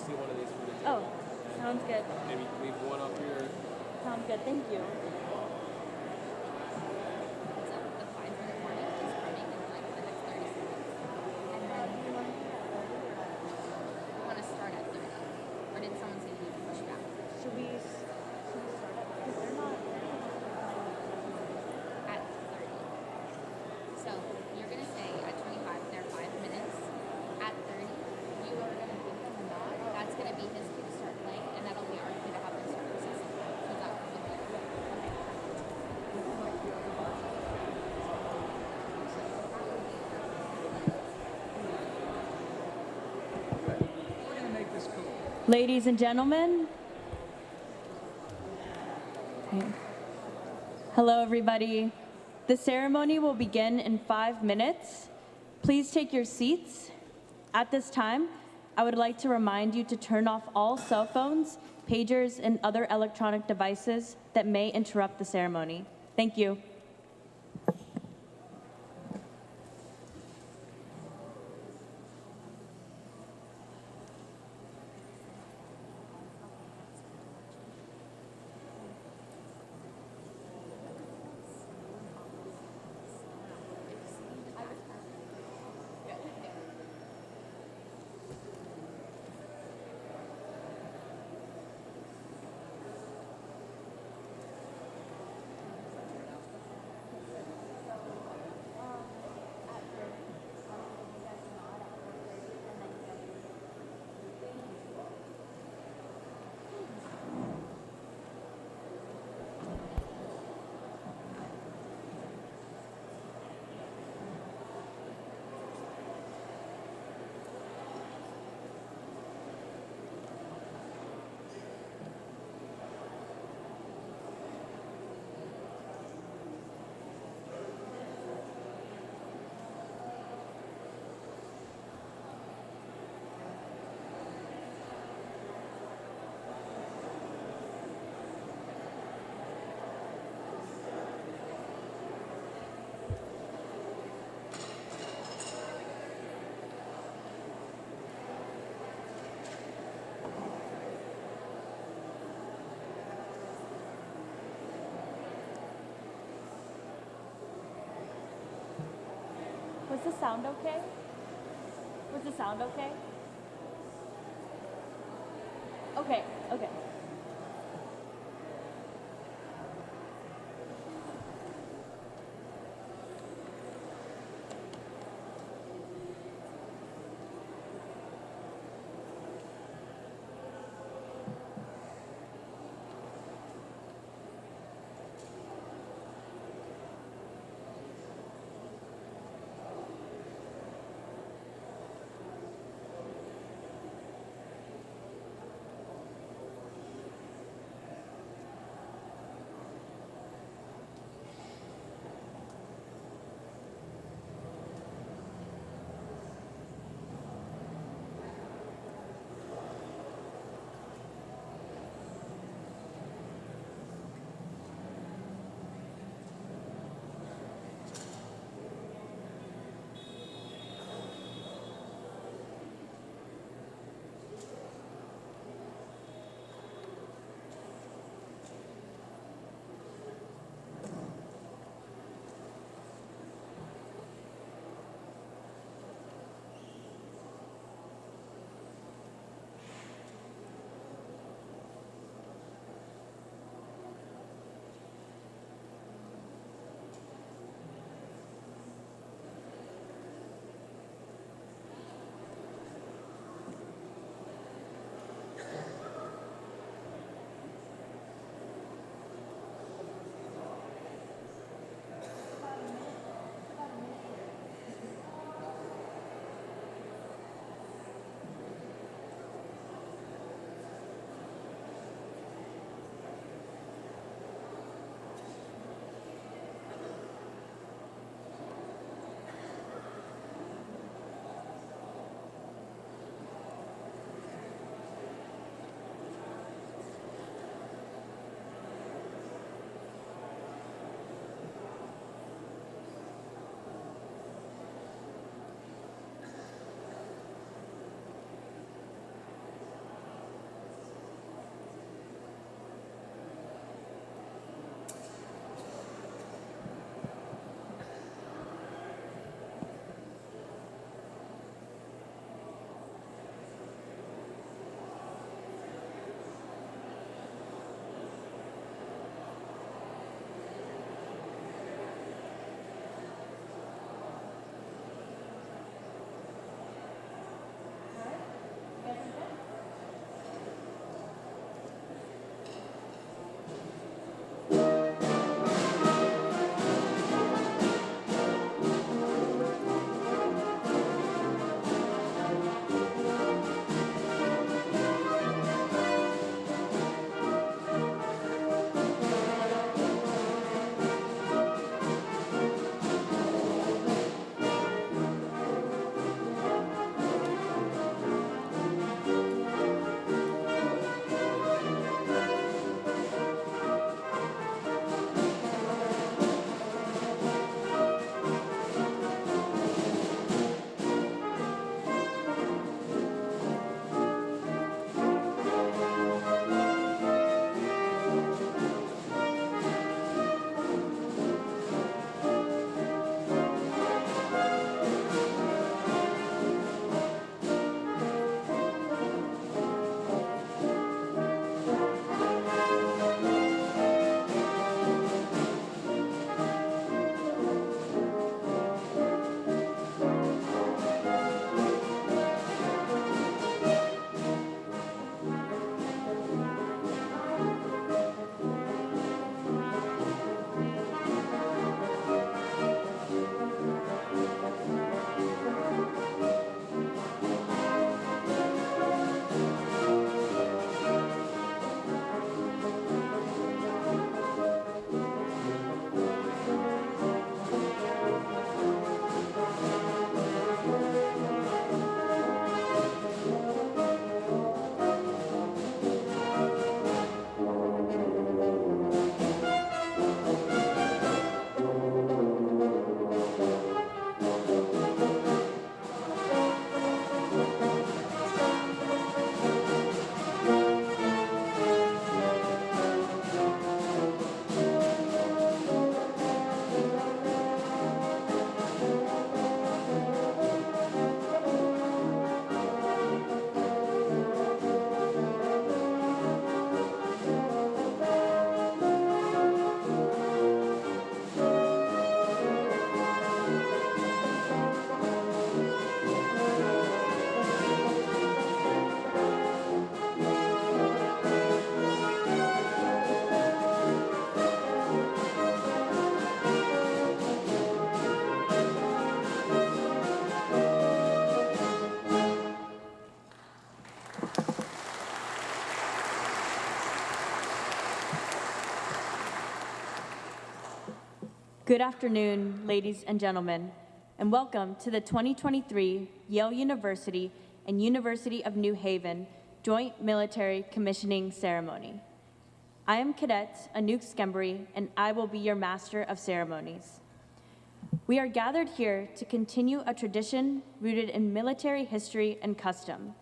see one of these for the Oh, table. sounds good. Maybe leave one up here. Sounds good. Thank you. The 5-minute warning is running in like the next 30 seconds. And then we want to start at 30. Or did someone say you need to push back? Should we start it? Because they're not. At 30. So you're going to say at 25, they're 5 minutes. At 30, you are going to give them a nod. That's going to be his cue to start playing, and that'll be our cue to have them start processing. So that will be good. We're going to make this cool. Ladies and gentlemen. Hello, everybody. The ceremony will begin in 5 minutes. Please take your seats. At this time, I would like to remind you to turn off all cell phones, pagers, and other electronic devices that may interrupt the ceremony. Thank you. Was the sound okay? Was the sound okay? Okay, okay. Good afternoon, ladies and gentlemen, and welcome to the 2023 Yale University and University of New Haven Joint Military Commissioning Ceremony. I am Cadet Anouk Skembry, and I will be your Master of Ceremonies. We are gathered here to continue a tradition rooted in military history and custom.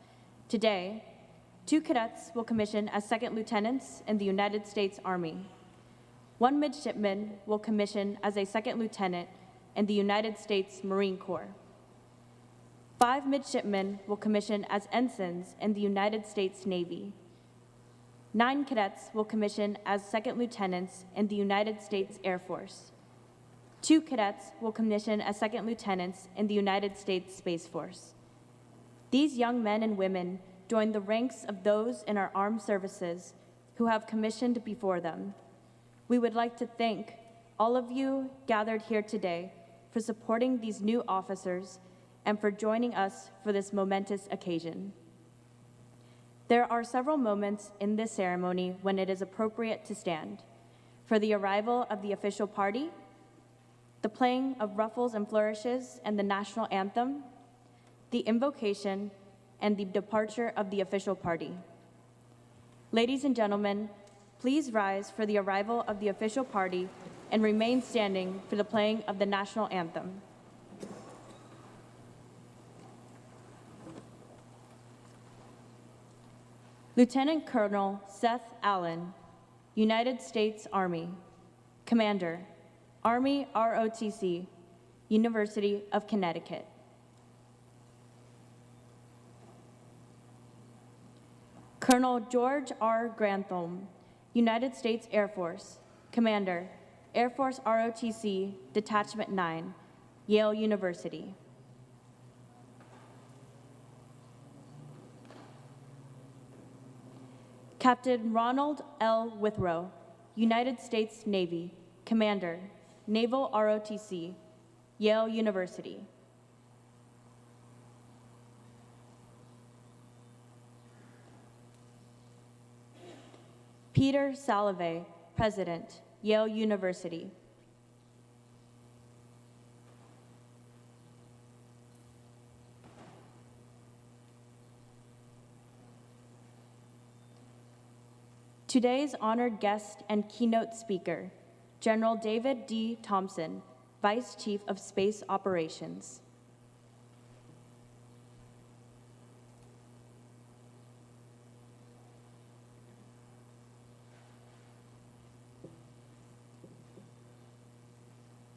Today, 2 cadets will commission as second lieutenants in the United States Army. 1 midshipman will commission as a second lieutenant in the United States Marine Corps. 5 midshipmen will commission as ensigns in the United States Navy. 9 cadets will commission as second lieutenants in the United States Air Force. 2 cadets will commission as second lieutenants in the United States Space Force. These young men and women join the ranks of those in our armed services who have commissioned before them. We would like to thank all of you gathered here today for supporting these new officers and for joining us for this momentous occasion. There are several moments in this ceremony when it is appropriate to stand: for the arrival of the official party, the playing of ruffles and flourishes and the national anthem, the invocation, and the departure of the official party. Ladies and gentlemen, please rise for the arrival of the official party and remain standing for the playing of the national anthem. Lieutenant Colonel Seth Allen, United States Army, Commander, Army ROTC, University of Connecticut. Colonel George R. Grantham, United States Air Force, Commander, Air Force ROTC, Detachment 9, Yale University. Captain Ronald L. Withrow, United States Navy, Commander, Naval ROTC, Yale University. Peter Salovey, President, Yale University. Today's honored guest and keynote speaker, General David D. Thompson, Vice Chief of Space Operations.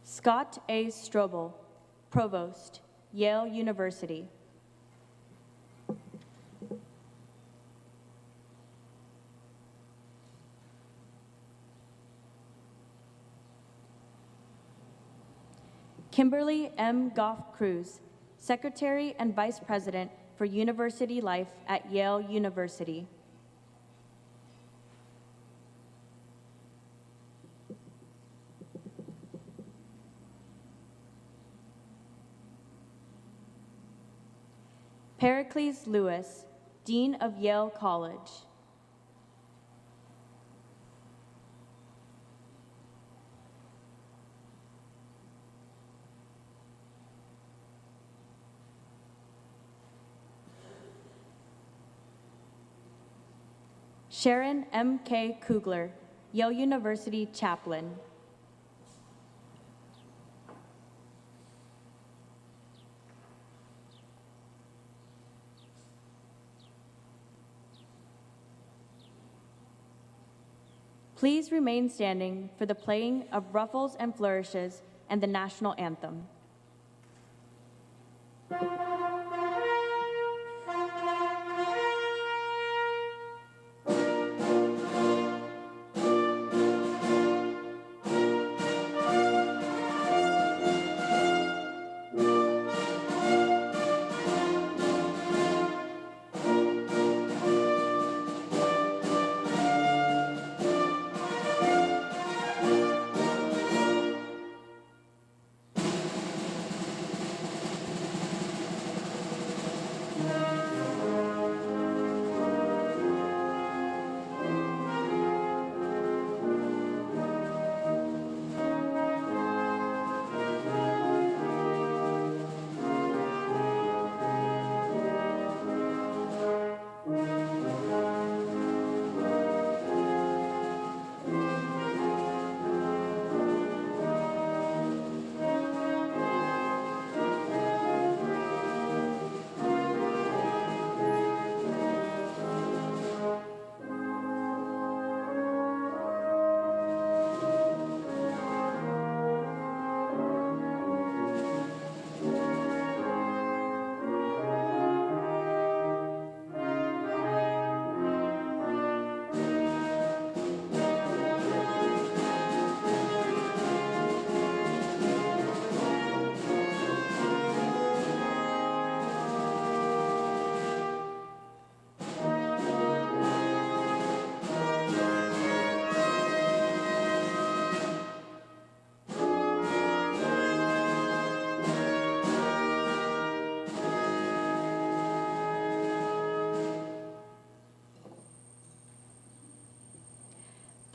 Scott A. Strobel, Provost, Yale University. Kimberly M. Goff Cruz, Secretary and Vice President for University Life at Yale University. Pericles Lewis, Dean of Yale College. Sharon M. K. Kugler, Yale University Chaplain. Please remain standing for the playing of ruffles and flourishes and the national anthem.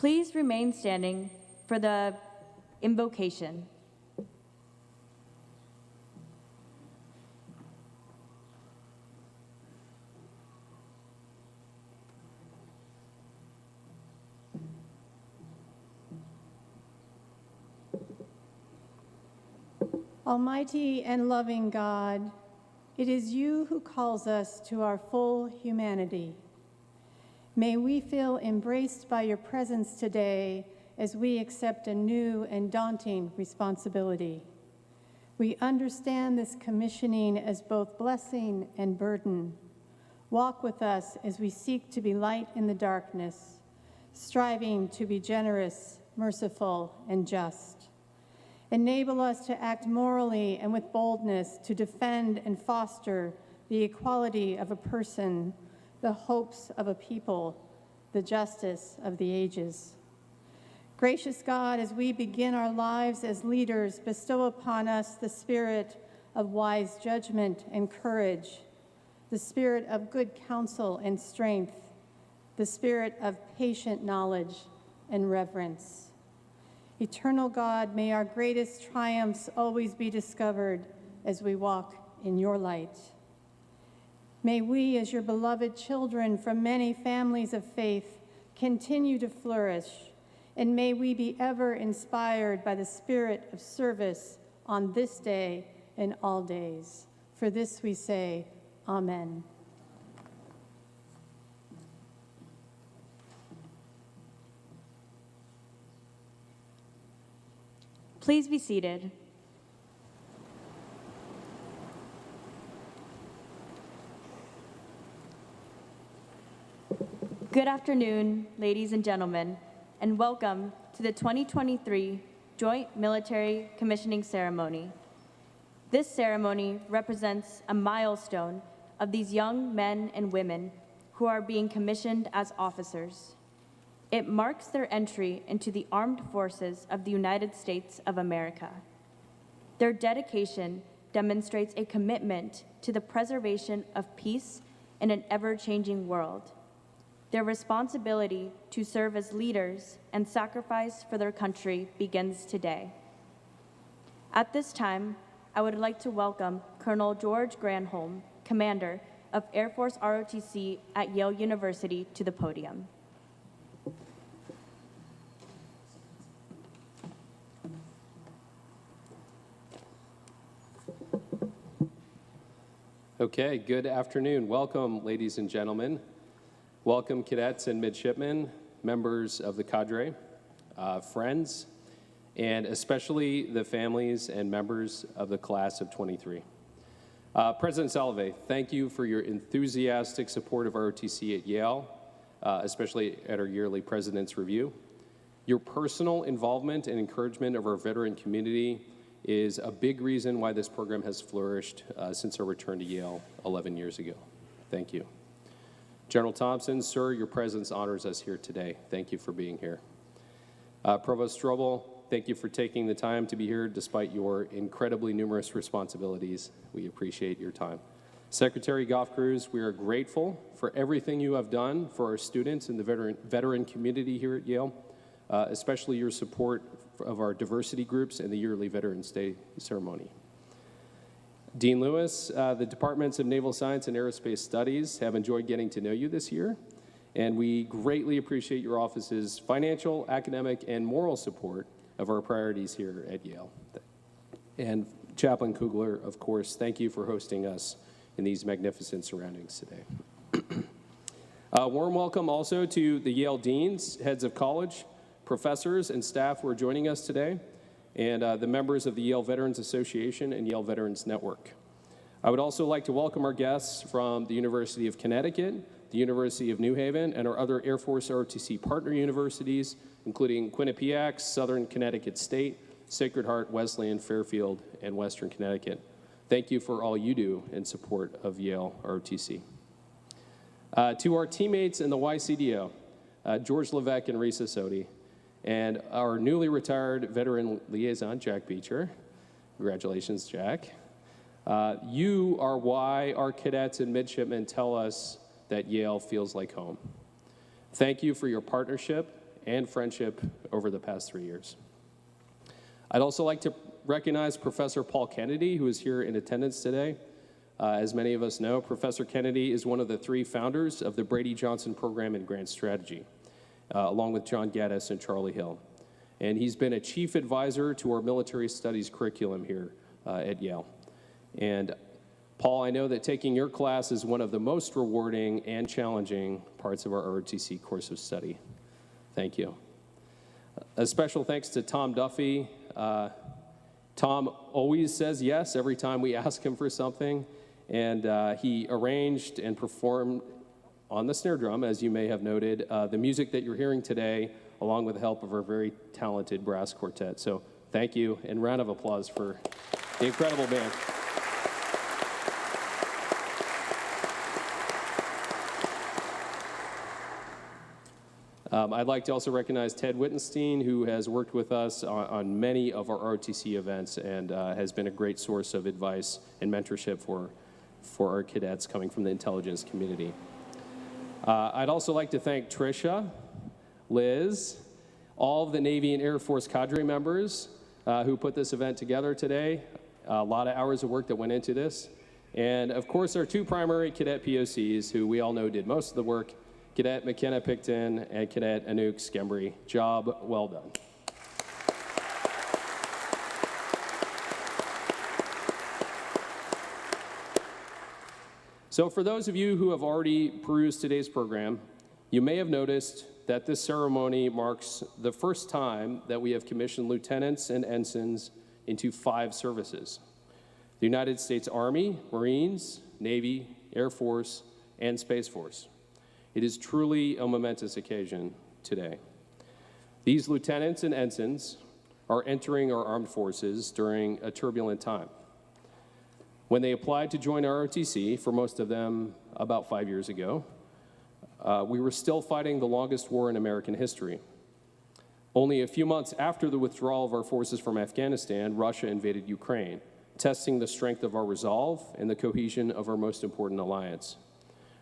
Please remain standing for the invocation. Almighty and loving God, it is you who calls us to our full humanity. May we feel embraced by your presence today as we accept a new and daunting responsibility. We understand this commissioning as both blessing and burden. Walk with us as we seek to be light in the darkness, striving to be generous, merciful, and just. Enable us to act morally and with boldness to defend and foster the equality of a person, the hopes of a people, the justice of the ages. Gracious God, as we begin our lives as leaders, bestow upon us the spirit of wise judgment and courage, the spirit of good counsel and strength, the spirit of patient knowledge and reverence. Eternal God, may our greatest triumphs always be discovered as we walk in your light. May we, as your beloved children from many families of faith, continue to flourish, and may we be ever inspired by the spirit of service on this day and all days. For this we say, Amen. Please be seated. Good afternoon, ladies and gentlemen, and welcome to the 2023 Joint Military Commissioning Ceremony. This ceremony represents a milestone of these young men and women who are being commissioned as officers. It marks their entry into the armed forces of the United States of America. Their dedication demonstrates a commitment to the preservation of peace in an ever-changing world. Their responsibility to serve as leaders and sacrifice for their country begins today. At this time, I would like to welcome Colonel George Granholm, Commander of Air Force ROTC at Yale University, to the podium. Okay, good afternoon. Welcome, ladies and gentlemen. Welcome, cadets and midshipmen, members of the cadre, friends, and especially the families and members of the class of 23. President Salovey, thank you for your enthusiastic support of ROTC at Yale, especially at our yearly President's Review. Your personal involvement and encouragement of our veteran community is a big reason why this program has flourished since our return to Yale 11 years ago. Thank you. General Thompson, sir, your presence honors us here today. Thank you for being here. Provost Strobel, thank you for taking the time to be here despite your incredibly numerous responsibilities. We appreciate your time. Secretary Goff Cruz, we are grateful for everything you have done for our students and the veteran community here at Yale, especially your support of our diversity groups and the yearly Veterans Day ceremony. Dean Lewis, the Departments of Naval Science and Aerospace Studies have enjoyed getting to know you this year, and we greatly appreciate your office's financial, academic, and moral support of our priorities here at Yale. And Chaplain Kugler, of course, thank you for hosting us in these magnificent surroundings today. Warm welcome also to the Yale deans, heads of college, professors, and staff who are joining us today, and the members of the Yale Veterans Association and Yale Veterans Network. I would also like to welcome our guests from the University of Connecticut, the University of New Haven, and our other Air Force ROTC partner universities, including Quinnipiac, Southern Connecticut State, Sacred Heart, Wesleyan, Fairfield, and Western Connecticut. Thank you for all you do in support of Yale ROTC. To our teammates in the YCDO, George Levesque and Risa Sodi, and our newly retired veteran liaison, Jack Beecher. Congratulations, Jack. You are why our cadets and midshipmen tell us that Yale feels like home. Thank you for your partnership and friendship over the past 3 years. I'd also like to recognize Professor Paul Kennedy, who is here in attendance today. As many of us know, Professor Kennedy is one of the 3 founders of the Brady Johnson Program in Grant Strategy, along with John Gaddis and Charlie Hill. And he's been a chief advisor to our military studies curriculum here at Yale. And Paul, I know that taking your class is one of the most rewarding and challenging parts of our ROTC course of study. Thank you. A special thanks to Tom Duffy. Tom always says yes every time we ask him for something, and he arranged and performed on the snare drum, as you may have noted, the music that you're hearing today, along with the help of our very talented brass quartet. So thank you, and round of applause for the incredible band. I'd like to also recognize Ted Wittenstein, who has worked with us on many of our ROTC events and has been a great source of advice and mentorship for our cadets coming from the intelligence community. I'd also like to thank Tricia, Liz, all of the Navy and Air Force cadre members who put this event together today. A lot of hours of work that went into this. And of course, our 2 primary cadet POCs, who we all know did most of the work, Cadet McKenna Picton and Cadet Anouk Skembry. Job well done. So for those of you who have already perused today's program, you may have noticed that this ceremony marks the first time that we have commissioned lieutenants and ensigns into 5 services: the United States Army, Marines, Navy, Air Force, and Space Force. It is truly a momentous occasion today. These lieutenants and ensigns are entering our armed forces during a turbulent time. When they applied to join ROTC, for most of them about 5 years ago, we were still fighting the longest war in American history. Only a few months after the withdrawal of our forces from Afghanistan, Russia invaded Ukraine, testing the strength of our resolve and the cohesion of our most important alliance.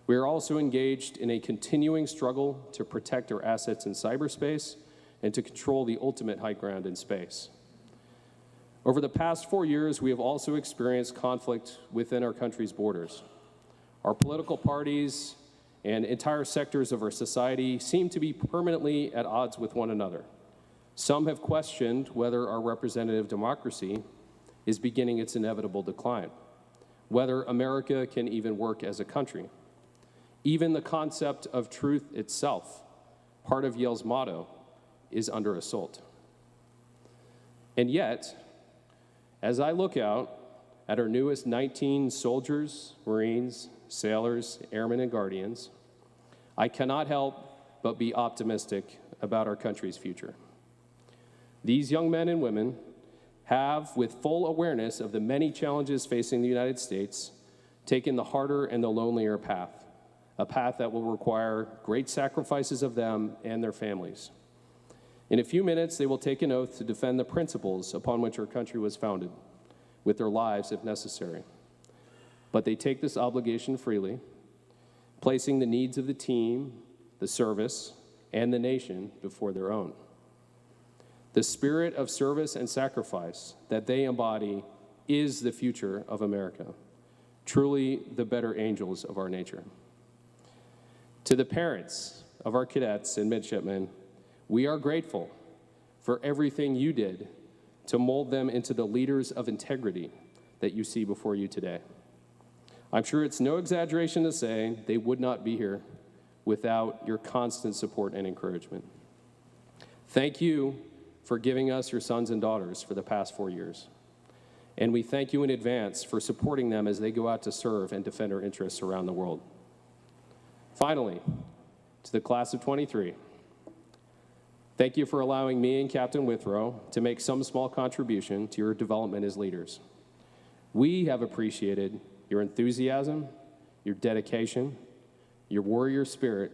We are also engaged in a continuing struggle to protect our assets in cyberspace and to control the ultimate high ground in space. Over the past 4 years, we have also experienced conflict within our country's borders. Our political parties and entire sectors of our society seem to be permanently at odds with one another. Some have questioned whether our representative democracy is beginning its inevitable decline, whether America can even work as a country. Even the concept of truth itself, part of Yale's motto, is under assault. And yet, as I look out at our newest 19 soldiers, Marines, sailors, airmen, and guardians, I cannot help but be optimistic about our country's future. These young men and women have, with full awareness of the many challenges facing the United States, taken the harder and the lonelier path, a path that will require great sacrifices of them and their families. In a few minutes, they will take an oath to defend the principles upon which our country was founded, with their lives if necessary. But they take this obligation freely, placing the needs of the team, the service, and the nation before their own. The spirit of service and sacrifice that they embody is the future of America, truly the better angels of our nature. To the parents of our cadets and midshipmen, we are grateful for everything you did to mold them into the leaders of integrity that you see before you today. I'm sure it's no exaggeration to say they would not be here without your constant support and encouragement. Thank you for giving us your sons and daughters for the past 4 years. And we thank you in advance for supporting them as they go out to serve and defend our interests around the world. Finally, to the class of 23, thank you for allowing me and Captain Withrow to make some small contribution to your development as leaders. We have appreciated your enthusiasm, your dedication, your warrior spirit,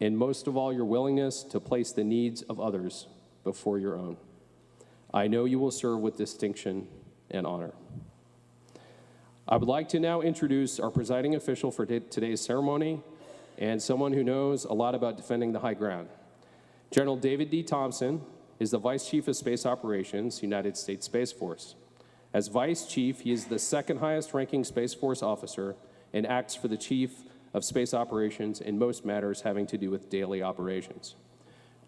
and most of all, your willingness to place the needs of others before your own. I know you will serve with distinction and honor. I would like to now introduce our presiding official for today's ceremony and someone who knows a lot about defending the high ground. General David D. Thompson is the Vice Chief of Space Operations, United States Space Force. As Vice Chief, he is the second highest ranking Space Force officer and acts for the Chief of Space Operations in most matters having to do with daily operations.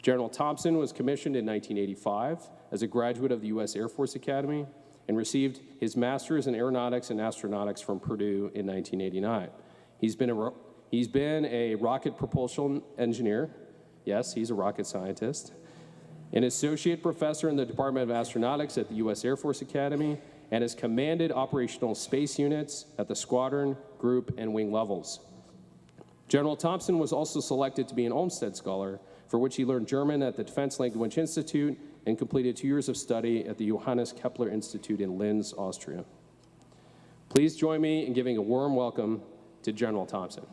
General Thompson was commissioned in 1985 as a graduate of the U.S. Air Force Academy and received his master's in aeronautics and astronautics from Purdue in 1989. He's been a rocket propulsion engineer. Yes, he's a rocket scientist. An associate professor in the Department of Astronautics at the U.S. Air Force Academy, and has commanded operational space units at the squadron, group, and wing levels. General Thompson was also selected to be an Olmsted Scholar, for which he learned German at the Defense Language Institute and completed 2 years of study at the Johannes Kepler Institute in Linz, Austria. Please join me in giving a warm welcome to General Thompson.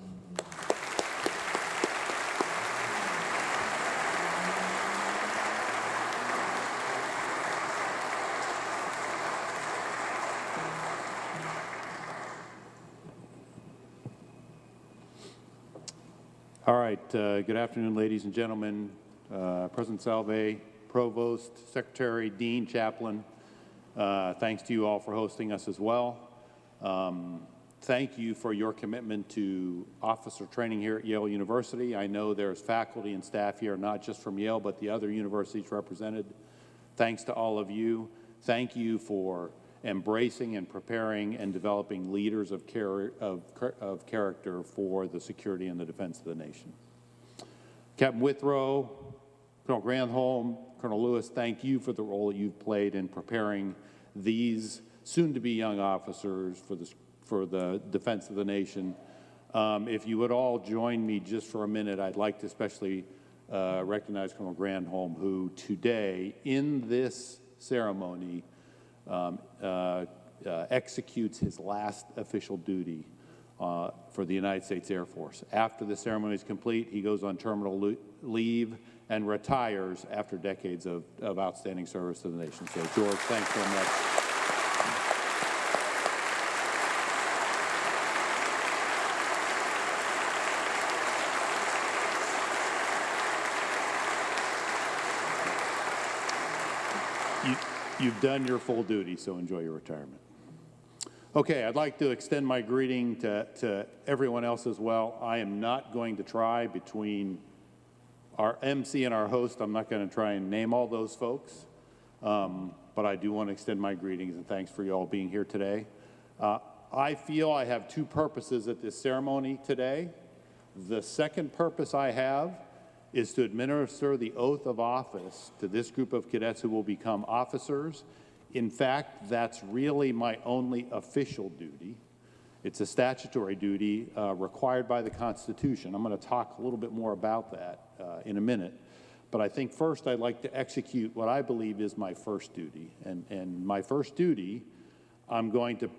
All right, good afternoon, ladies and gentlemen. President Salve, Provost, Secretary, Dean, Chaplain, thanks to you all for hosting us as well. Thank you for your commitment to officer training here at Yale University. I know there's faculty and staff here, not just from Yale, but the other universities represented. Thanks to all of you. Thank you for embracing and preparing and developing leaders of character for the security and the defense of the nation. Captain Withrow, Colonel Granholm, Colonel Lewis, thank you for the role that you've played in preparing these soon-to-be young officers for the defense of the nation. If you would all join me just for a minute, I'd like to especially recognize Colonel Granholm, who today, in this ceremony, executes his last official duty for the United States Air Force. After the ceremony is complete, he goes on terminal leave and retires after decades of outstanding service to the nation. So, George, thanks so much. You've done your full duty, so enjoy your retirement. Okay, I'd like to extend my greeting to everyone else as well. I am not going to try between our MC and our host. I'm not going to try and name all those folks, but I do want to extend my greetings and thanks for you all being here today. I feel I have 2 purposes at this ceremony today. The second purpose I have is to administer the oath of office to this group of cadets who will become officers. In fact, that's really my only official duty. It's a statutory duty required by the Constitution. I'm going to talk a little bit more about that in a minute. But I think first I'd like to execute what I believe is my first duty. And my first duty, I'm going to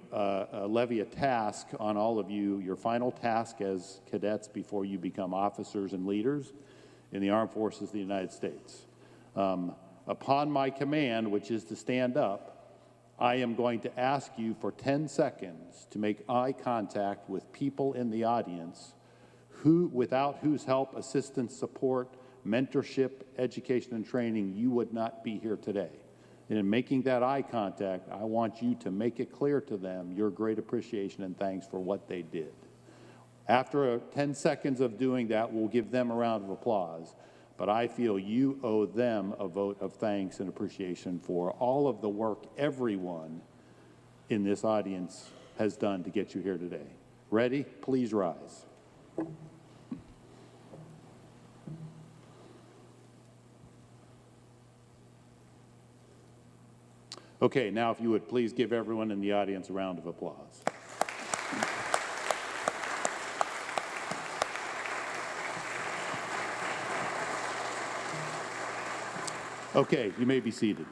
levy a task on all of you, your final task as cadets before you become officers and leaders in the Armed Forces of the United States. Upon my command, which is to stand up, I am going to ask you for 10 seconds to make eye contact with people in the audience without whose help, assistance, support, mentorship, education, and training, you would not be here today. And in making that eye contact, I want you to make it clear to them your great appreciation and thanks for what they did. After 10 seconds of doing that, we'll give them a round of applause. But I feel you owe them a vote of thanks and appreciation for all of the work everyone in this audience has done to get you here today. Ready? Please rise. Okay, now if you would please give everyone in the audience a round of applause. Okay, you may be seated.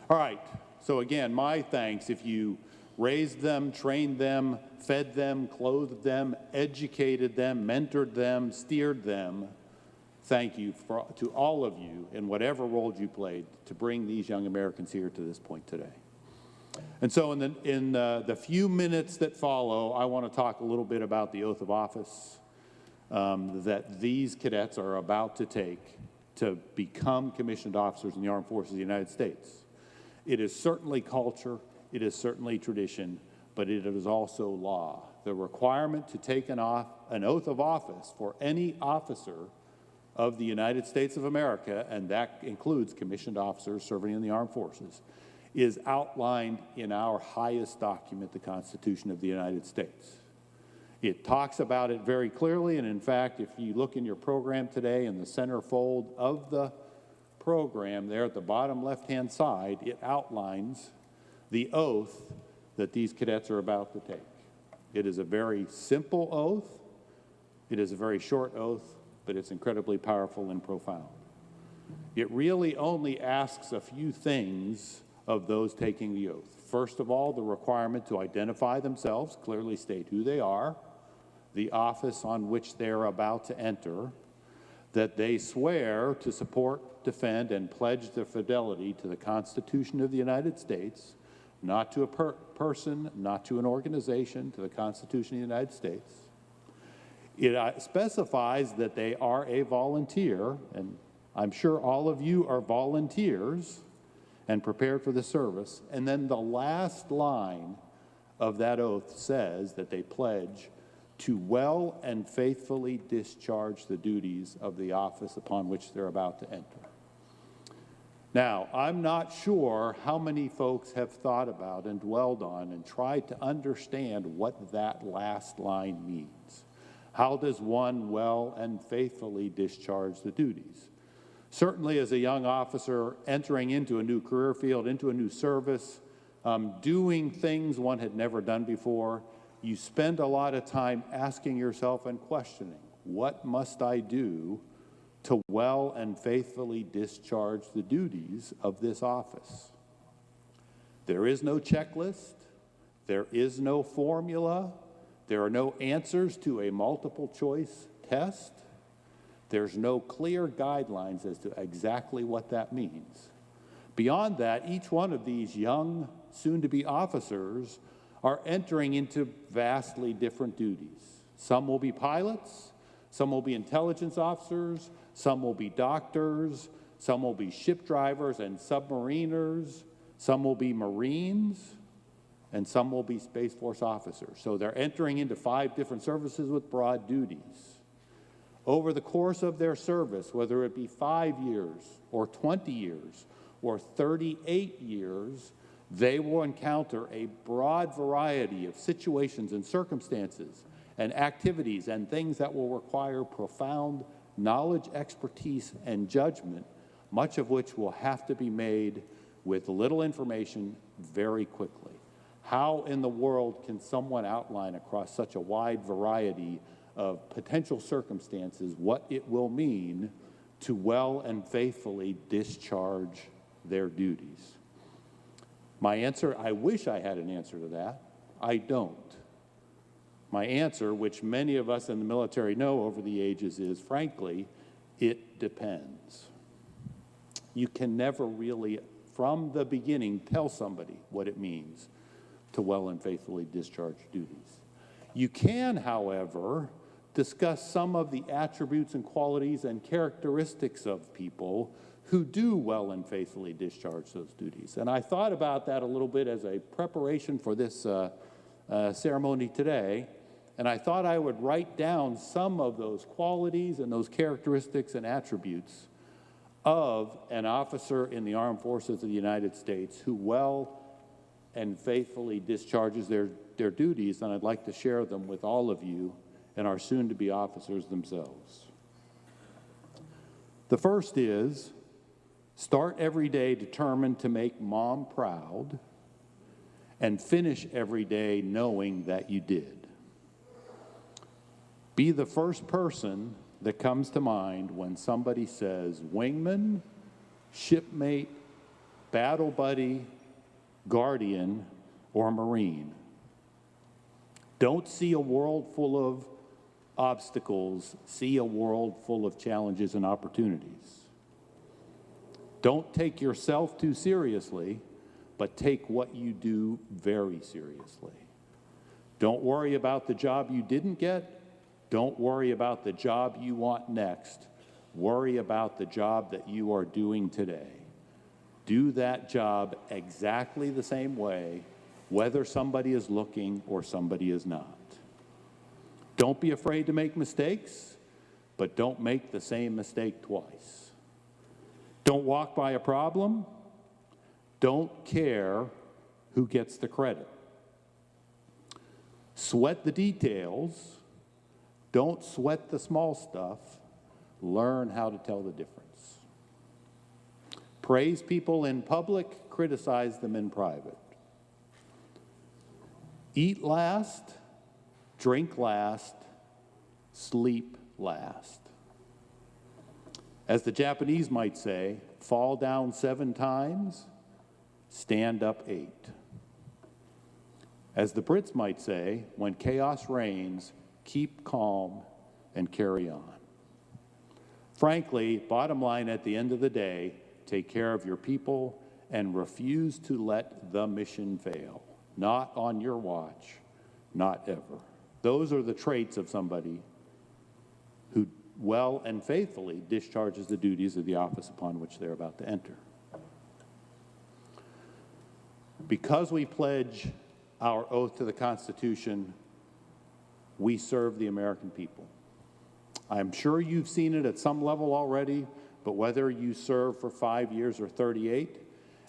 All right, so again, my thanks if you raised them, trained them, fed them, clothed them, educated them, mentored them, steered them. Thank you to all of you in whatever role you played to bring these young Americans here to this point today. And so in the few minutes that follow, I want to talk a little bit about the oath of office. that these cadets are about to take to become commissioned officers in the Armed Forces of the United States. It is certainly culture, it is certainly tradition, but it is also law. The requirement to take an oath of office for any officer of the United States of America, and that includes commissioned officers serving in the armed forces, is outlined in our highest document, the Constitution of the United States. It talks about it very clearly, and in fact, if you look in your program today in the center fold of the program there at the bottom left-hand side, it outlines the oath that these cadets are about to take. It is a very simple oath. It is a very short oath, but it's incredibly powerful and profound. It really only asks a few things of those taking the oath. First of all, the requirement to identify themselves, clearly state who they are, the office on which they're about to enter, that they swear to support, defend, and pledge their fidelity to the Constitution of the United States, not to a person, not to an organization, to the Constitution of the United States. It specifies that they are a volunteer, and I'm sure all of you are volunteers and prepared for the service. And then the last line of that oath says that they pledge to well and faithfully discharge the duties of the office upon which they're about to enter. Now, I'm not sure how many folks have thought about and dwelled on and tried to understand what that last line means. How does one well and faithfully discharge the duties? Certainly as a young officer entering into a new career field, into a new service, doing things one had never done before, you spend a lot of time asking yourself and questioning, what must I do to well and faithfully discharge the duties of this office? There is no checklist. There is no formula. There are no answers to a multiple choice test. There's no clear guidelines as to exactly what that means. Beyond that, each one of these young, soon-to-be officers are entering into vastly different duties. Some will be pilots, some will be intelligence officers, some will be doctors, some will be ship drivers and submariners, some will be Marines, and some will be Space Force officers. So they're entering into 5 different services with broad duties. Over the course of their service, whether it be 5 years or 20 years or 38 years, they will encounter a broad variety of situations and circumstances and activities and things that will require profound knowledge, expertise, and judgment, much of which will have to be made with little information very quickly. How in the world can someone outline across such a wide variety of potential circumstances what it will mean to well and faithfully discharge their duties? My answer, I wish I had an answer to that. I don't. My answer, which many of us in the military know over the ages, is, frankly, it depends. You can never really, from the beginning, tell somebody what it means to well and faithfully discharge duties. You can, however, discuss some of the attributes and qualities and characteristics of people who do well and faithfully discharge those duties. And I thought about that a little bit as a preparation for this ceremony today, and I thought I would write down some of those qualities and those characteristics and attributes of an officer in the Armed Forces of the United States who well and faithfully discharges their duties, and I'd like to share them with all of you and our soon-to-be officers themselves. The first is, start every day determined to make Mom proud, and finish every day knowing that you did. Be the first person that comes to mind when somebody says wingman, shipmate, battle buddy, guardian, or Marine. Don't see a world full of obstacles, see a world full of challenges and opportunities. Don't take yourself too seriously, but take what you do very seriously. Don't worry about the job you didn't get. Don't worry about the job you want next. Worry about the job that you are doing today. Do that job exactly the same way, whether somebody is looking or somebody is not. Don't be afraid to make mistakes, but don't make the same mistake twice. Don't walk by a problem. Don't care who gets the credit. Sweat the details. Don't sweat the small stuff. Learn how to tell the difference. Praise people in public, criticize them in private. Eat last, drink last, sleep last. As the Japanese might say, fall down 7 times, stand up 8. As the Brits might say, when chaos reigns, keep calm and carry on. Frankly, bottom line at the end of the day, take care of your people and refuse to let the mission fail. Not on your watch, not ever. Those are the traits of somebody who well and faithfully discharges the duties of the office upon which they're about to enter. Because we pledge our oath to the Constitution, we serve the American people. I'm sure you've seen it at some level already, but whether you serve for 5 years or 38,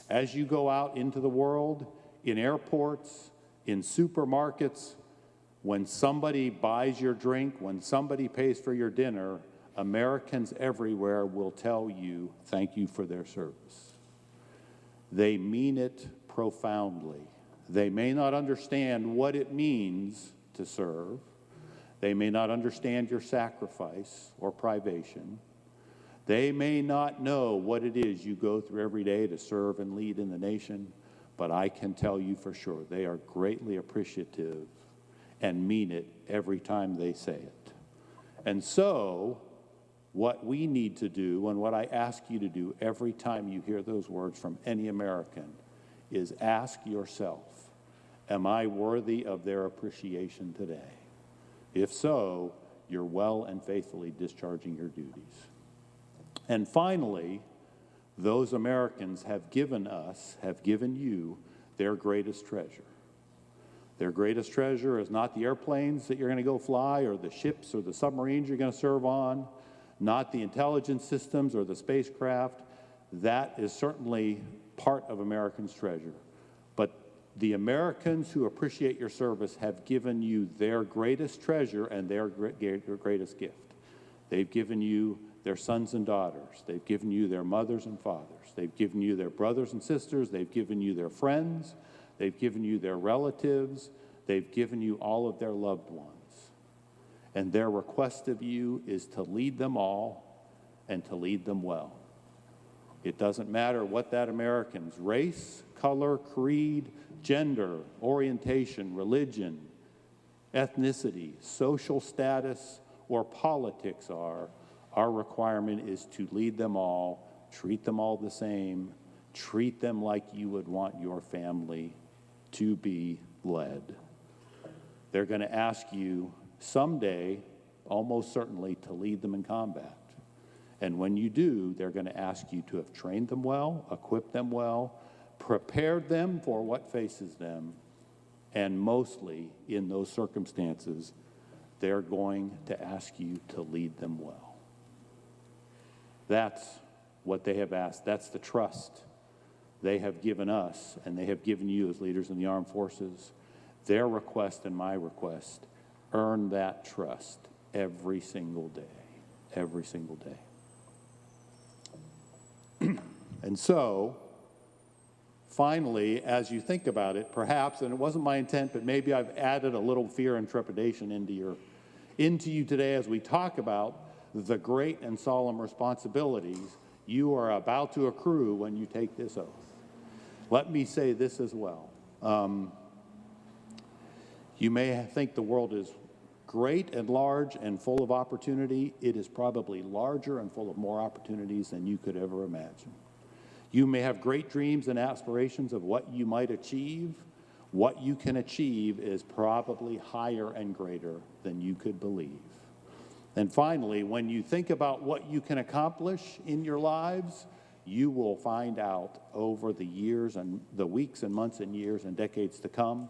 as you go out into the world, in airports, in supermarkets, when somebody buys your drink, when somebody pays for your dinner, Americans everywhere will tell you thank you for their service. They mean it profoundly. They may not understand what it means to serve. They may not understand your sacrifice or privation. They may not know what it is you go through every day to serve and lead in the nation, but I can tell you for sure they are greatly appreciative and mean it every time they say it. And so, what we need to do, and what I ask you to do every time you hear those words from any American, is ask yourself, am I worthy of their appreciation today? If so, you're well and faithfully discharging your duties. And finally, those Americans have given you their greatest treasure. Their greatest treasure is not the airplanes that you're going to go fly, or the ships or the submarines you're going to serve on, not the intelligence systems or the spacecraft. That is certainly part of Americans' treasure. But the Americans who appreciate your service have given you their greatest treasure and their greatest gift. They've given you their sons and daughters. They've given you their mothers and fathers. They've given you their brothers and sisters. They've given you their friends. They've given you their relatives. They've given you all of their loved ones. And their request of you is to lead them all and to lead them well. It doesn't matter what that American's race, color, creed, gender, orientation, religion, ethnicity, social status, or politics are. Our requirement is to lead them all, treat them all the same, treat them like you would want your family to be led. They're going to ask you someday, almost certainly, to lead them in combat. And when you do, they're going to ask you to have trained them well, equipped them well, prepared them for what faces them, and mostly in those circumstances, they're going to ask you to lead them well. That's what they have asked. That's the trust they have given us, and they have given you as leaders in the armed forces. Their request and my request, earn that trust every single day, every single day. And so, finally, as you think about it, perhaps, and it wasn't my intent, but maybe I've added a little fear and trepidation into you today as we talk about the great and solemn responsibilities you are about to accrue when you take this oath. Let me say this as well. You may think the world is great and large and full of opportunity. It is probably larger and full of more opportunities than you could ever imagine. You may have great dreams and aspirations of what you might achieve. What you can achieve is probably higher and greater than you could believe. And finally, when you think about what you can accomplish in your lives, you will find out over the years and the weeks and months and years and decades to come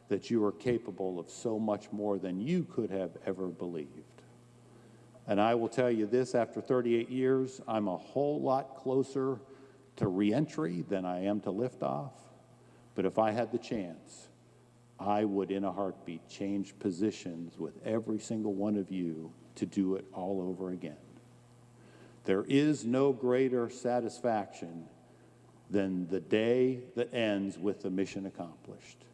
that you are capable of so much more than you could have ever believed. And I will tell you this, after 38 years, I'm a whole lot closer to reentry than I am to liftoff. But if I had the chance, I would, in a heartbeat, change positions with every single one of you to do it all over again. There is no greater satisfaction than the day that ends with the mission accomplished.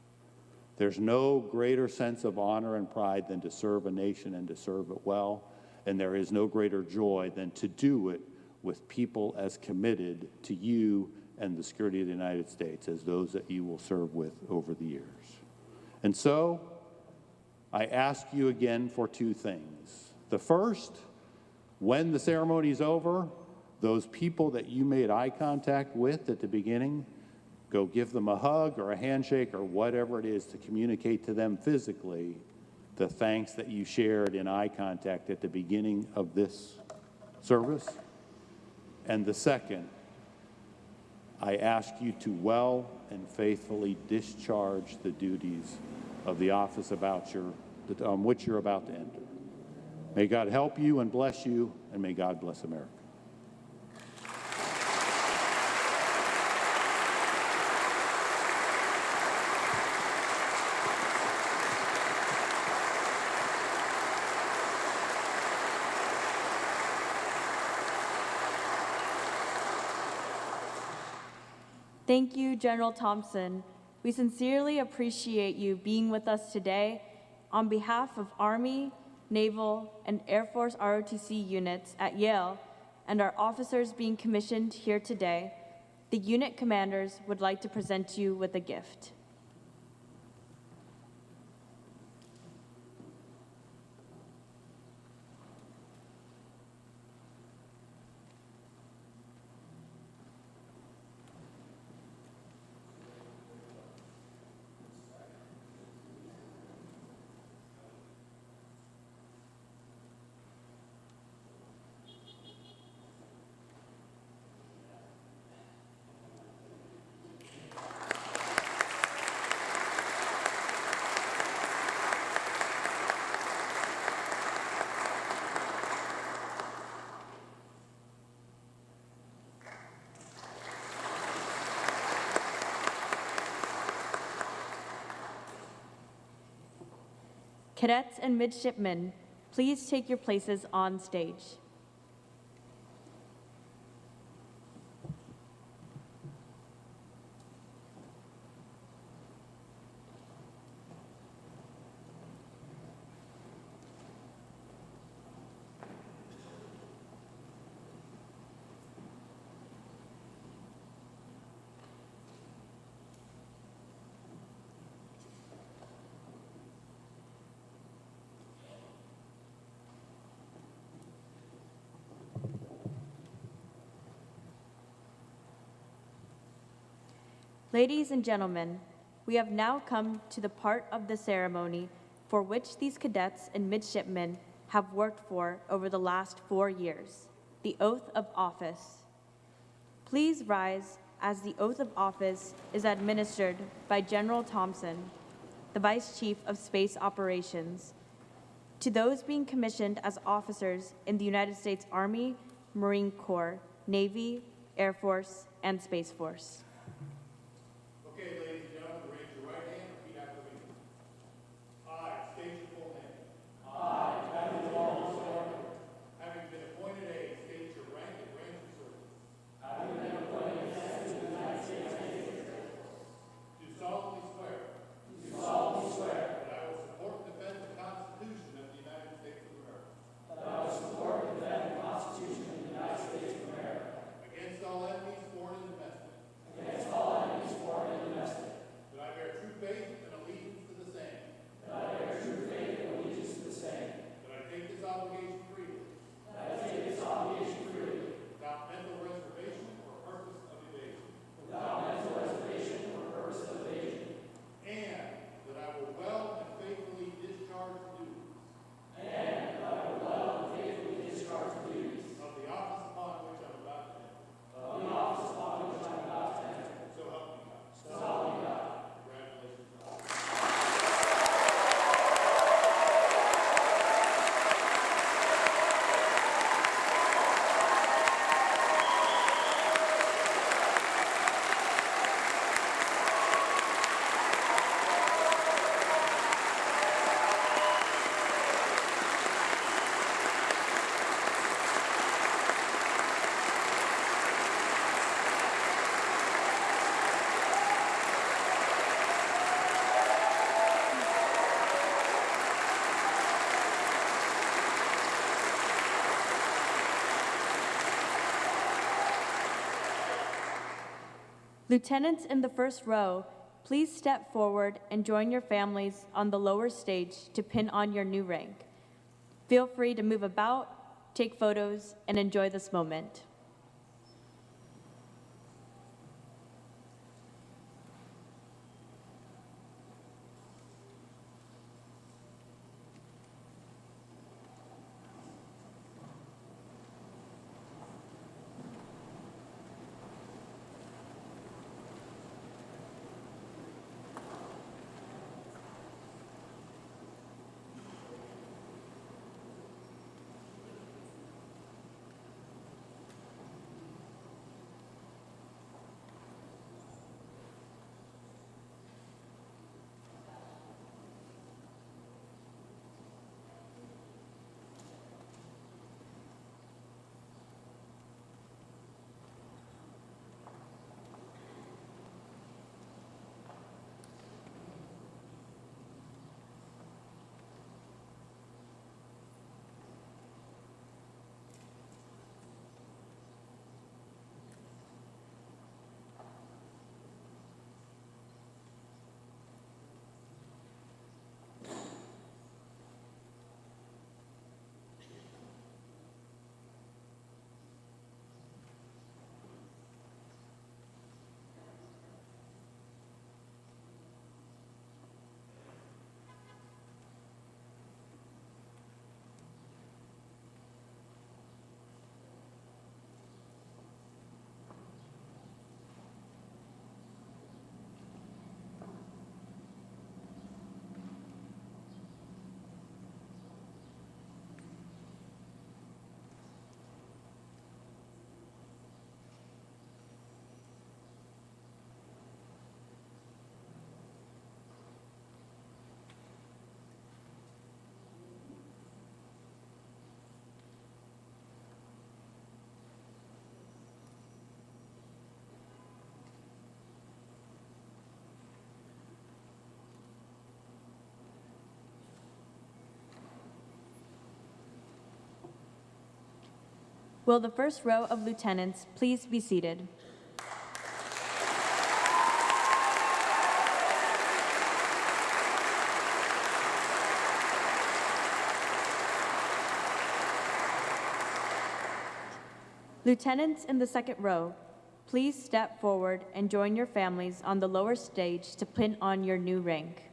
There's no greater sense of honor and pride than to serve a nation and to serve it well. And there is no greater joy than to do it with people as committed to you and the security of the United States as those that you will serve with over the years. And so, I ask you again for two things. The first, when the ceremony is over, those people that you made eye contact with at the beginning, go give them a hug or a handshake or whatever it is to communicate to them physically the thanks that you shared in eye contact at the beginning of this service. And the second, I ask you to well and faithfully discharge the duties of the office on which you're about to enter. May God help you and bless you, and may God bless America. Thank you, General Thompson. We sincerely appreciate you being with us today. On behalf of Army, Naval, and Air Force ROTC units at Yale and our officers being commissioned here today, the unit commanders would like to present you with a gift. Cadets and midshipmen, please take your places on stage. Ladies and gentlemen, we have now come to the part of the ceremony for which these cadets and midshipmen have worked for over the last 4 years, the oath of office. Please rise as the oath of office is administered by General Thompson, the Vice Chief of Space Operations, to those being commissioned as officers in the United States Army, Marine Corps, Navy, Air Force, and Space Force. Okay, ladies and gentlemen, raise your right hand and repeat after me. I state your full name. I, Captain Lawrence Thornton, having been appointed a, state your rank and range of service. Having been appointed a to the United States Air Force. Do solemnly swear. Do solemnly swear. That I will support and defend the Constitution of the United States of America. That I will support and defend the Constitution of the United States of America. Against all enemies, foreign and domestic. Lieutenants in the first row, please step forward and join your families on the lower stage to pin on your new rank. Feel free to move about, take photos, and enjoy this moment. Will the first row of lieutenants please be seated? Lieutenants in the second row, please step forward and join your families on the lower stage to pin on your new rank.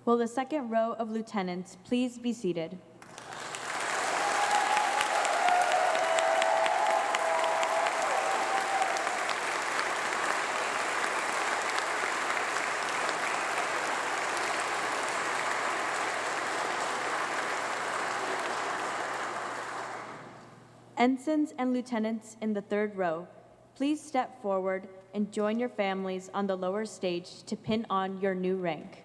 Will the second row of lieutenants please be seated? Ensigns and lieutenants in the third row, please step forward and join your families on the lower stage to pin on your new rank.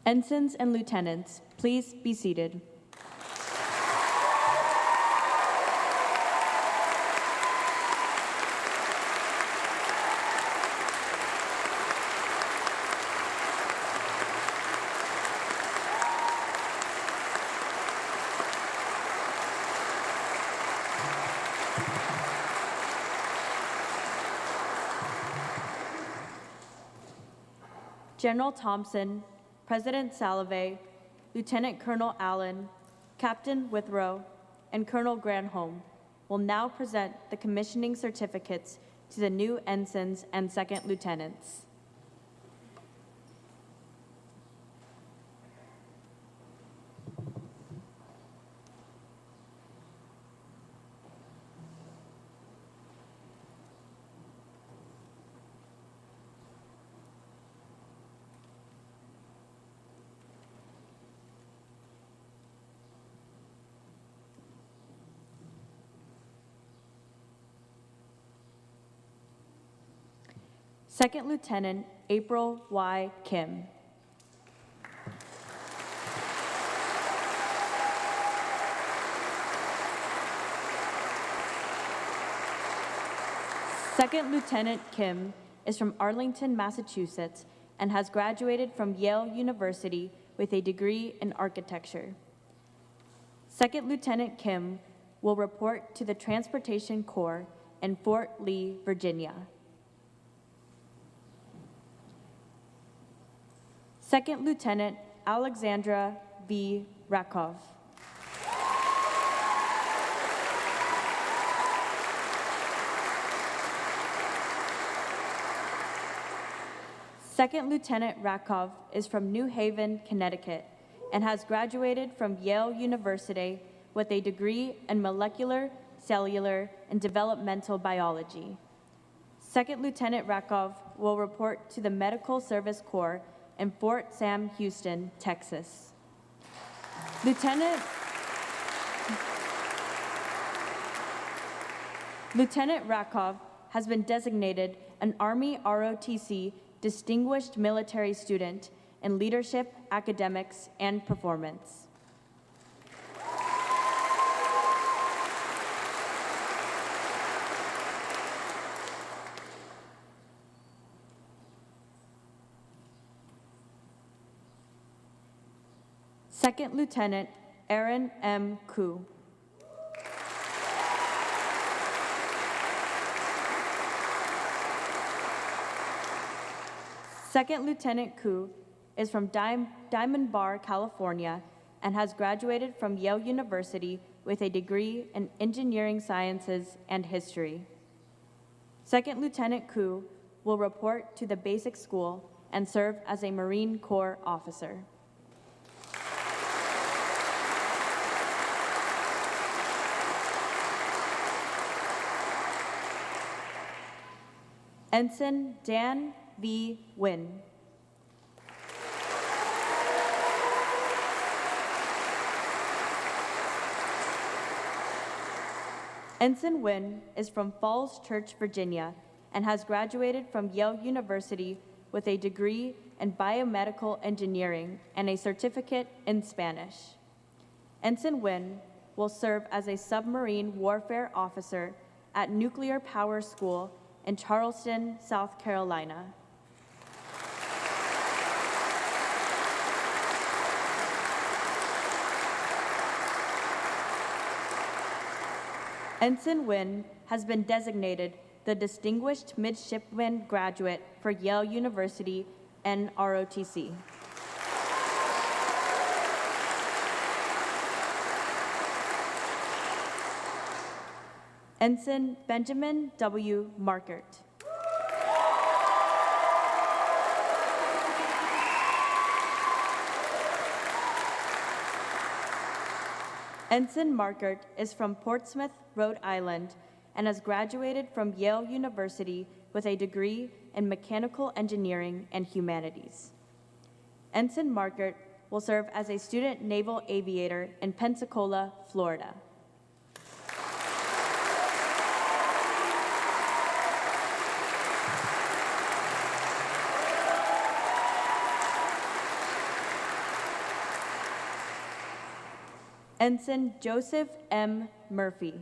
Ensigns and lieutenants, please be seated. General Thompson, President Salovey, Lieutenant Colonel Allen, Captain Withrow, and Colonel Granholm will now present the commissioning certificates to the new ensigns and second lieutenants. Second Lieutenant April Y. Kim. Second Lieutenant Kim is from Arlington, Massachusetts, and has graduated from Yale University with a degree in architecture. Second Lieutenant Kim will report to the Transportation Corps in Fort Lee, Virginia. Second Lieutenant Alexandra V. Rakov. Second Lieutenant Rakov is from New Haven, Connecticut, and has graduated from Yale University with a degree in molecular, cellular, and developmental biology. Second Lieutenant Rakov will report to the Medical Service Corps in Fort Sam Houston, Texas. Lieutenant Rakov has been designated an Army ROTC Distinguished Military Student in Leadership, Academics, and Performance. Second Lieutenant Aaron M. Koo. Second Lieutenant Koo is from Diamond Bar, California, and has graduated from Yale University with a degree in engineering sciences and history. Second Lieutenant Koo will report to the basic school and serve as a Marine Corps officer. Ensign Dan V. Wynn. Ensign Wynn is from Falls Church, Virginia, and has graduated from Yale University with a degree in biomedical engineering and a certificate in Spanish. Ensign Wynn will serve as a submarine warfare officer at Nuclear Power School in Charleston, South Carolina. Ensign Wynn has been designated the Distinguished Midshipman Graduate for Yale University and ROTC. Ensign Benjamin W. Markert. Ensign Markert is from Portsmouth, Rhode Island, and has graduated from Yale University with a degree in mechanical engineering and humanities. Ensign Markert will serve as a student naval aviator in Pensacola, Florida. Ensign Joseph M. Murphy.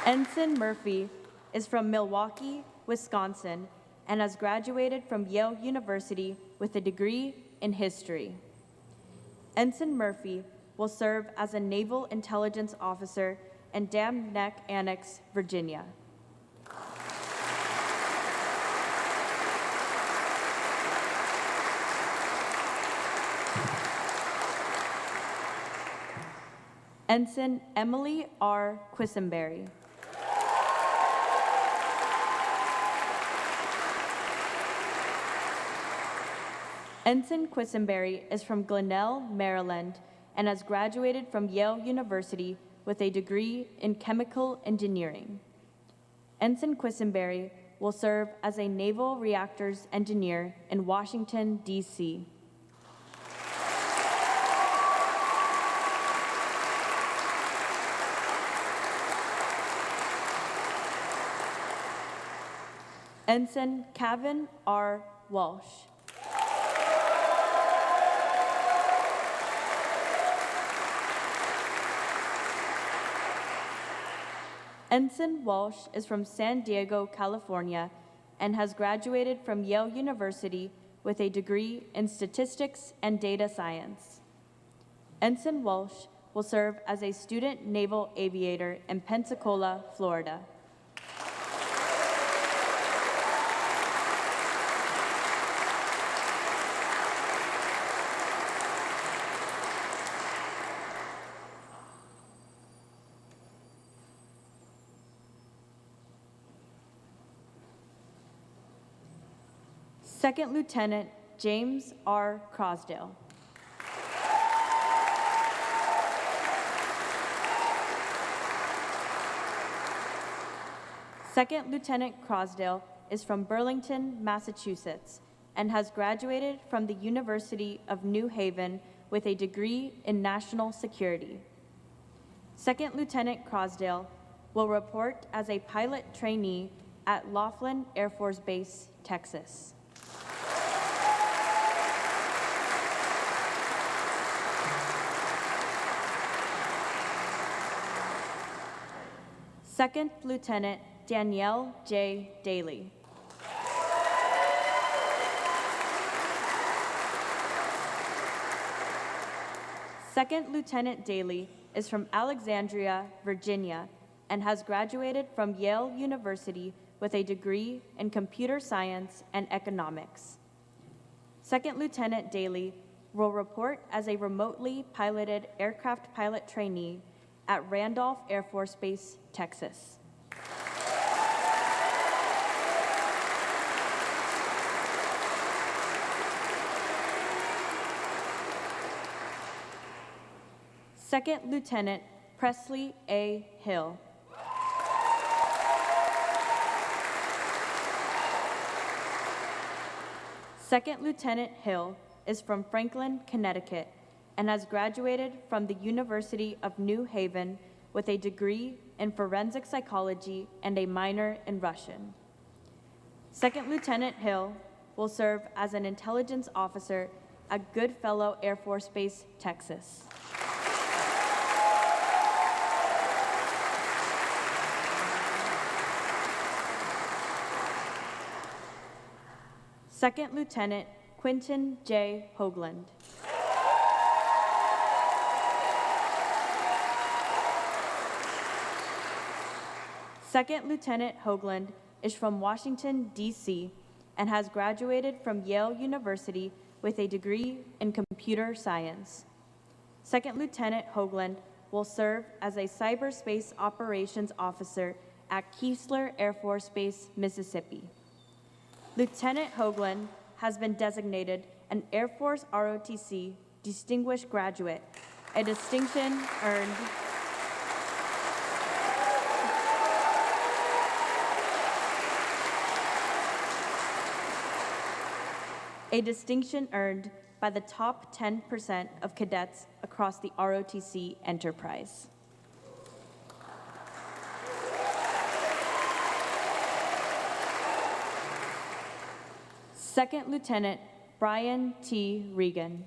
Ensign Murphy is from Milwaukee, Wisconsin, and has graduated from Yale University with a degree in history. Ensign Murphy will serve as a Naval Intelligence Officer in Dam Neck Annex, Virginia. Ensign Emily R. Quisenberry. Ensign Quisenberry is from Glenelg, Maryland, and has graduated from Yale University with a degree in chemical engineering. Ensign Quisenberry will serve as a naval reactors engineer in Washington, D.C. Ensign Kevin R. Walsh. Ensign Walsh is from San Diego, California, and has graduated from Yale University with a degree in statistics and data science. Ensign Walsh will serve as a student naval aviator in Pensacola, Florida. Second Lieutenant James R. Crosdale. Second Lieutenant Crosdale is from Burlington, Massachusetts, and has graduated from the University of New Haven with a degree in national security. Second Lieutenant Crosdale will report as a pilot trainee at Laughlin Air Force Base, Texas. Second Lieutenant Danielle J. Daly. Second Lieutenant Daly is from Alexandria, Virginia, and has graduated from Yale University with a degree in computer science and economics. Second Lieutenant Daly will report as a remotely piloted aircraft pilot trainee at Randolph Air Force Base, Texas. Second Lieutenant Presley A. Hill. Second Lieutenant Hill is from Franklin, Connecticut, and has graduated from the University of New Haven with a degree in forensic psychology and a minor in Russian. Second Lieutenant Hill will serve as an intelligence officer at Goodfellow Air Force Base, Texas. Second Lieutenant Quinton J. Hoagland. Second Lieutenant Hoagland is from Washington, D.C., and has graduated from Yale University with a degree in computer science. Second Lieutenant Hoagland will serve as a cyberspace operations officer at Keesler Air Force Base, Mississippi. Lieutenant Hoagland has been designated an Air Force ROTC Distinguished Graduate, a distinction earned by the top 10% of cadets across the ROTC enterprise. Second Lieutenant Brian T. Regan.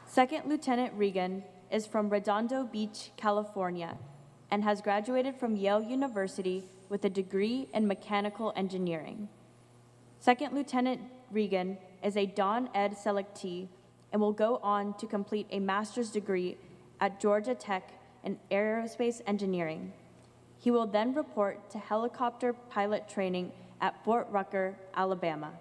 Second Lieutenant Regan is from Redondo Beach, California, and has graduated from Yale University with a degree in mechanical engineering. Second Lieutenant Regan is a Don Ed selectee and will go on to complete a master's degree at Georgia Tech in aerospace engineering. He will then report to helicopter pilot training at Fort Rucker, Alabama.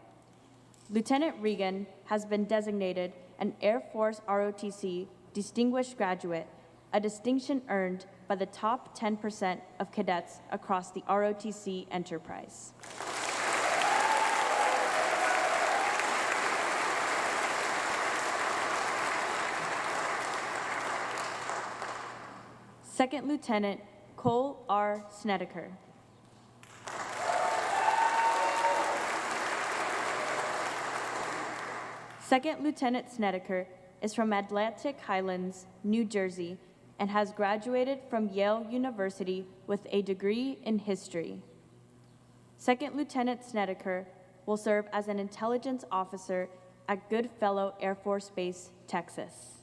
Lieutenant Regan has been designated an Air Force ROTC Distinguished Graduate, a distinction earned by the top 10% of cadets across the ROTC enterprise. Second Lieutenant Cole R. Snedeker. Second Lieutenant Snedeker is from Atlantic Highlands, New Jersey, and has graduated from Yale University with a degree in history. Second Lieutenant Snedeker will serve as an intelligence officer at Goodfellow Air Force Base, Texas.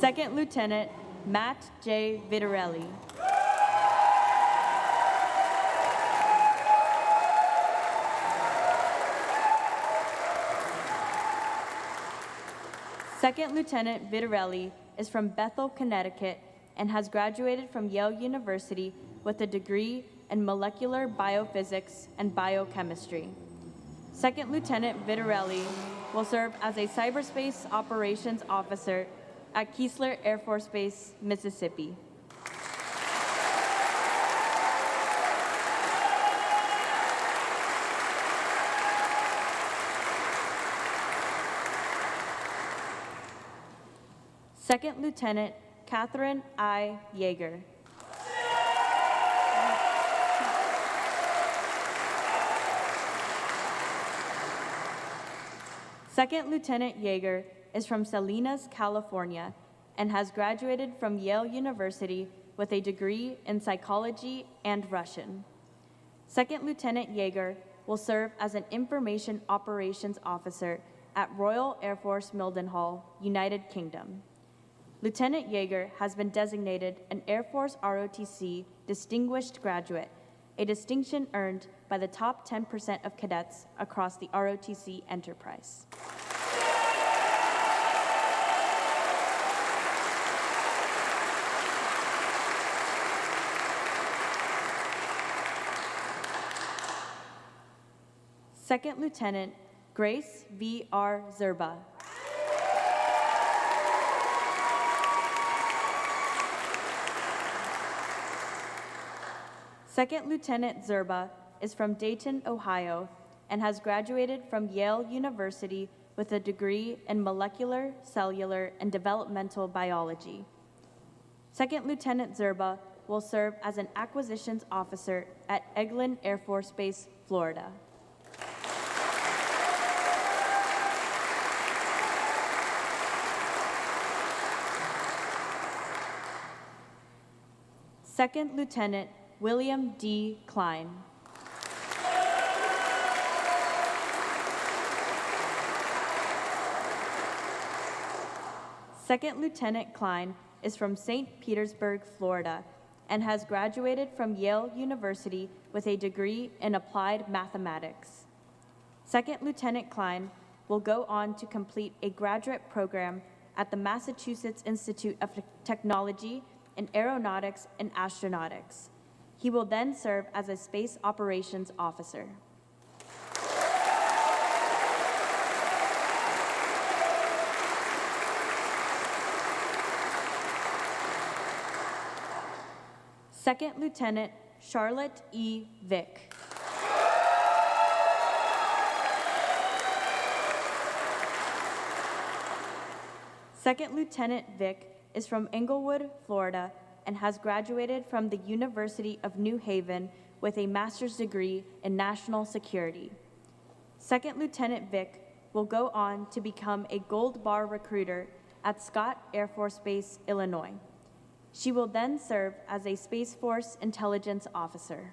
Second Lieutenant Matt J. Vitarelli. Second Lieutenant Vitarelli is from Bethel, Connecticut, and has graduated from Yale University with a degree in molecular biophysics and biochemistry. Second Lieutenant Vitarelli will serve as a cyberspace operations officer at Keesler Air Force Base, Mississippi. Second Lieutenant Catherine I. Yeager. Second Lieutenant Yeager is from Salinas, California, and has graduated from Yale University with a degree in psychology and Russian. Second Lieutenant Yeager will serve as an information operations officer at Royal Air Force Mildenhall, United Kingdom. Lieutenant Yeager has been designated an Air Force ROTC Distinguished Graduate, a distinction earned by the top 10% of cadets across the ROTC enterprise. Second Lieutenant Grace V. R. Zerba. Second Lieutenant Zerba is from Dayton, Ohio, and has graduated from Yale University with a degree in molecular, cellular, and developmental biology. Second Lieutenant Zerba will serve as an acquisitions officer at Eglin Air Force Base, Florida. Second Lieutenant William D. Klein. Second Lieutenant Klein is from St. Petersburg, Florida, and has graduated from Yale University with a degree in applied mathematics. Second Lieutenant Klein will go on to complete a graduate program at the Massachusetts Institute of Technology in Aeronautics and Astronautics. He will then serve as a space operations officer. Second Lieutenant Charlotte E. Vick. Second Lieutenant Vick is from Englewood, Florida, and has graduated from the University of New Haven with a master's degree in national security. Second Lieutenant Vick will go on to become a Gold Bar recruiter at Scott Air Force Base, Illinois. She will then serve as a Space Force intelligence officer.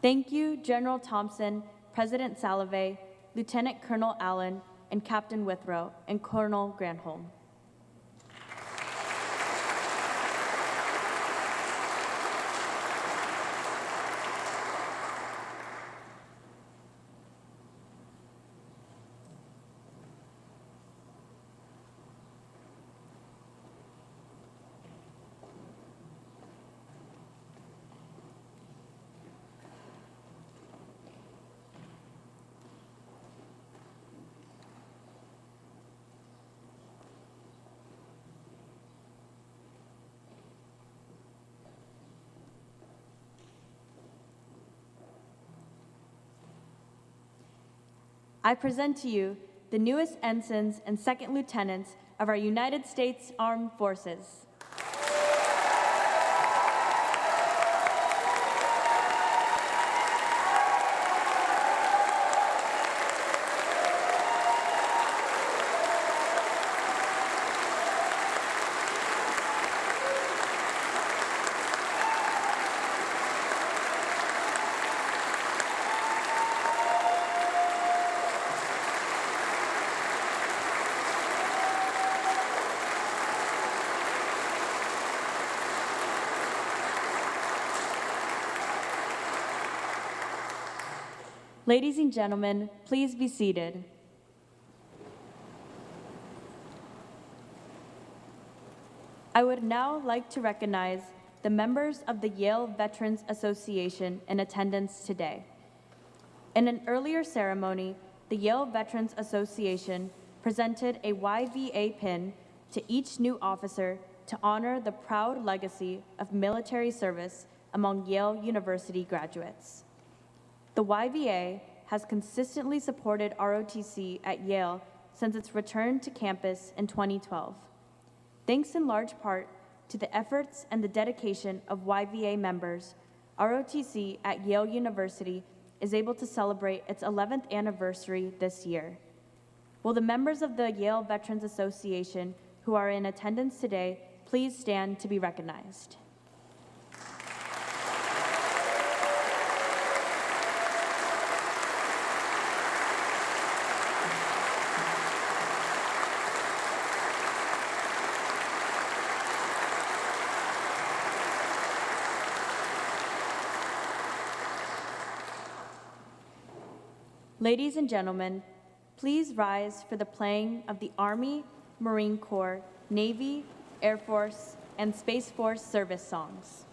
Thank you, General Thompson, President Salovey, Lieutenant Colonel Allen, and Captain Withrow, and Colonel Granholm. I present to you the newest ensigns and second lieutenants of our United States Armed Forces. Ladies and gentlemen, please be seated. I would now like to recognize the members of the Yale Veterans Association in attendance today. In an earlier ceremony, the Yale Veterans Association presented a YVA pin to each new officer to honor the proud legacy of military service among Yale University graduates. The YVA has consistently supported ROTC at Yale since its return to campus in 2012. Thanks in large part to the efforts and the dedication of YVA members, ROTC at Yale University is able to celebrate its 11th anniversary this year. Will the members of the Yale Veterans Association who are in attendance today please stand to be recognized? Ladies and gentlemen, please rise for the playing of the Army, Marine Corps, Navy, Air Force, and Space Force service songs.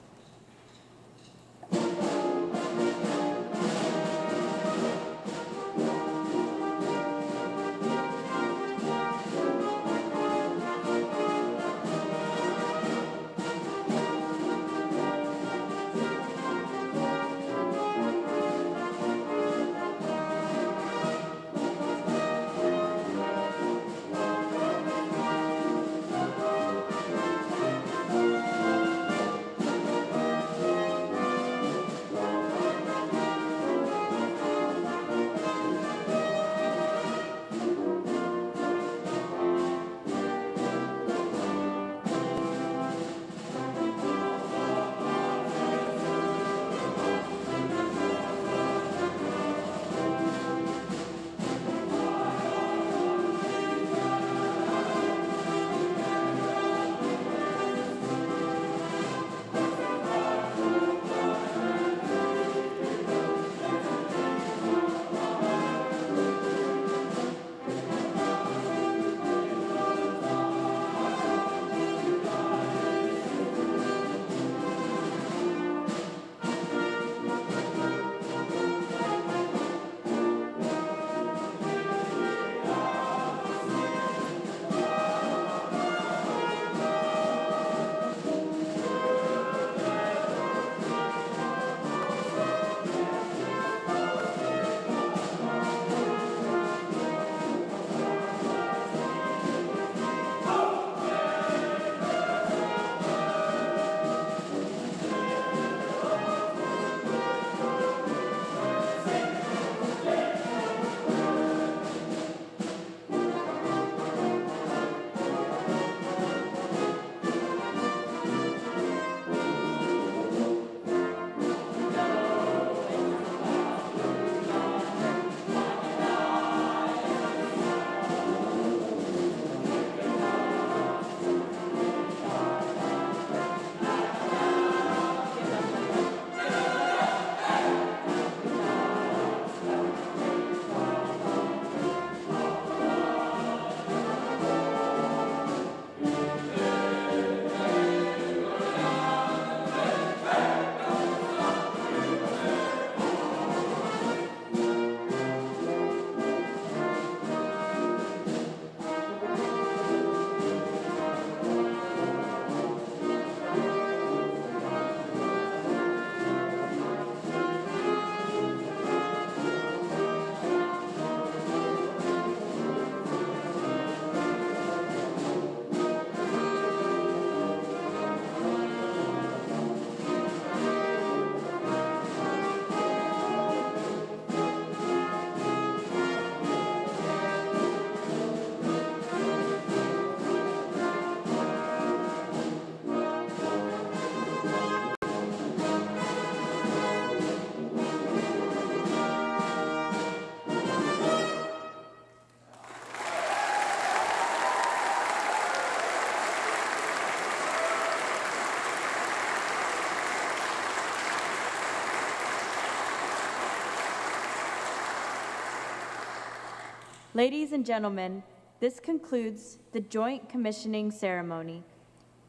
Ladies and gentlemen, this concludes the joint commissioning ceremony.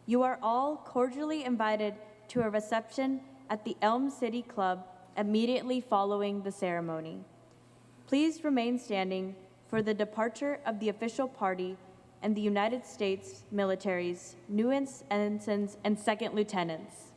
You are all cordially invited to a reception at the Elm City Club immediately following the ceremony. Please remain standing for the departure of the official party and the United States military's newest ensigns and second lieutenants.